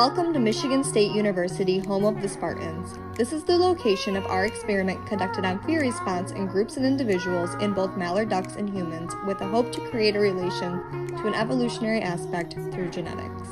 Welcome to Michigan State University, home of the Spartans. This is the location of our experiment conducted on fear response in groups and individuals in both mallard ducks and humans, with a hope to create a relation to an evolutionary aspect through genetics.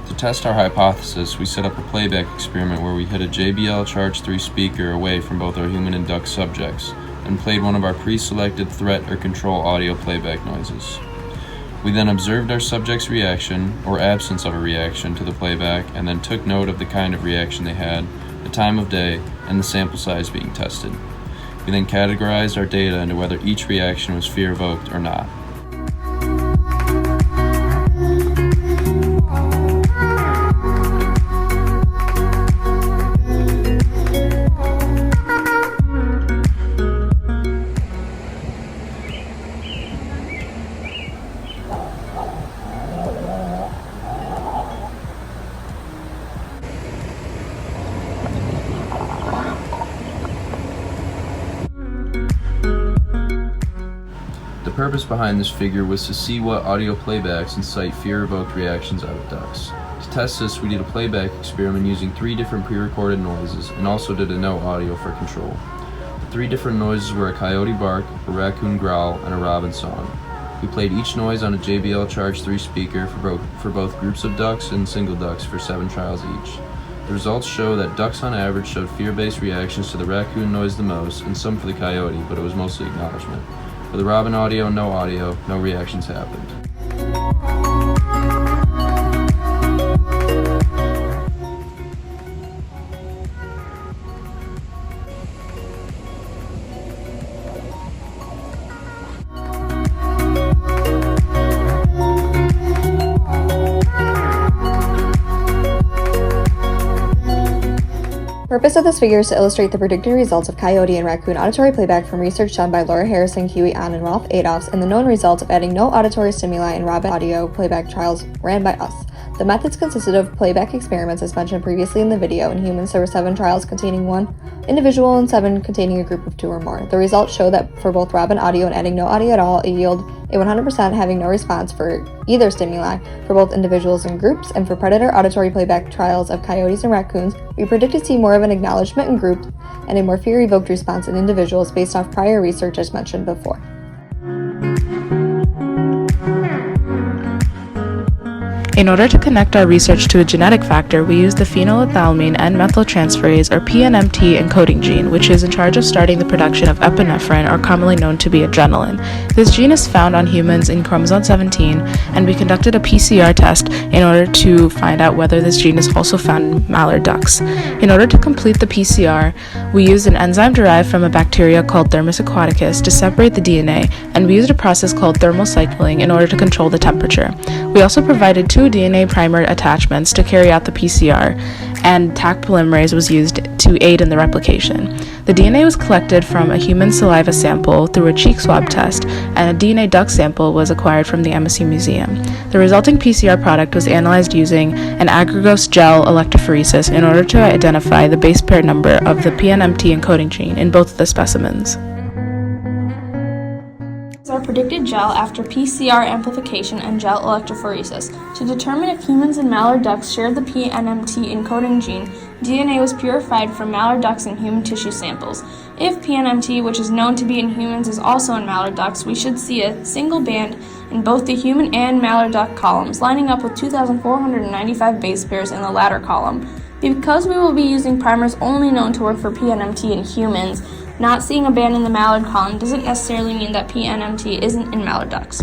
To test our hypothesis, we set up a playback experiment where we hid a JBL Charge 3 speaker away from both our human and duck subjects and played one of our pre-selected threat or control audio playback noises. We then observed our subject's reaction, or absence of a reaction, to the playback, and then took note of the kind of reaction they had, the time of day, and the sample size being tested. We then categorized our data into whether each reaction was fear-evoked or not. The purpose behind this figure was to see what audio playbacks incite fear-evoked reactions out of ducks. To test this, we did a playback experiment using 3 different pre-recorded noises and also did a no audio for control. The 3 different noises were a coyote bark, a raccoon growl, and a robin song. We played each noise on a JBL Charge 3 speaker for both groups of ducks and single ducks for 7 trials each. The results show that ducks on average showed fear-based reactions to the raccoon noise the most, and some for the coyote, but it was mostly acknowledgement. For the robin audio, no reactions happened. The purpose of this figure is to illustrate the predicted results of coyote and raccoon auditory playback from research done by Laura Harrison, Huey Ahn, and Ralph Adolphs, and the known results of adding no auditory stimuli in robin audio playback trials ran by us. The methods consisted of playback experiments as mentioned previously in the video. In humans, there were 7 trials containing 1 individual and 7 containing a group of 2 or more. The results show that for both robin audio and adding no audio at all, it yield a 100% having no response for either stimuli for both individuals and groups, and for predator auditory playback trials of coyotes and raccoons, we predict to see more of an acknowledgement in groups and a more fear-evoked response in individuals based off prior research as mentioned before. In order to connect our research to a genetic factor, we use the phenylethylamine N-methyltransferase, or PNMT, encoding gene, which is in charge of starting the production of epinephrine, or commonly known to be adrenaline. This gene is found on humans in chromosome 17, and we conducted a PCR test in order to find out whether this gene is also found in mallard ducks. In order to complete the PCR, we used an enzyme derived from a bacteria called Thermus aquaticus to separate the DNA, and we used a process called thermal cycling in order to control the temperature. We also provided 2 DNA primer attachments to carry out the PCR, and Taq polymerase was used to aid in the replication. The DNA was collected from a human saliva sample through a cheek swab test, and a DNA duck sample was acquired from the MSU Museum. The resulting PCR product was analyzed using an agarose gel electrophoresis in order to identify the base pair number of the PNMT encoding gene in both of the specimens. Our predicted gel after PCR amplification and gel electrophoresis. To determine if humans and mallard ducks shared the PNMT encoding gene, DNA was purified from mallard ducks and human tissue samples. If PNMT, which is known to be in humans, is also in mallard ducks, we should see a single band in both the human and mallard duck columns, lining up with 2,495 base pairs in the latter column. Because we will be using primers only known to work for PNMT in humans, not seeing a band in the mallard column doesn't necessarily mean that PNMT isn't in mallard ducks.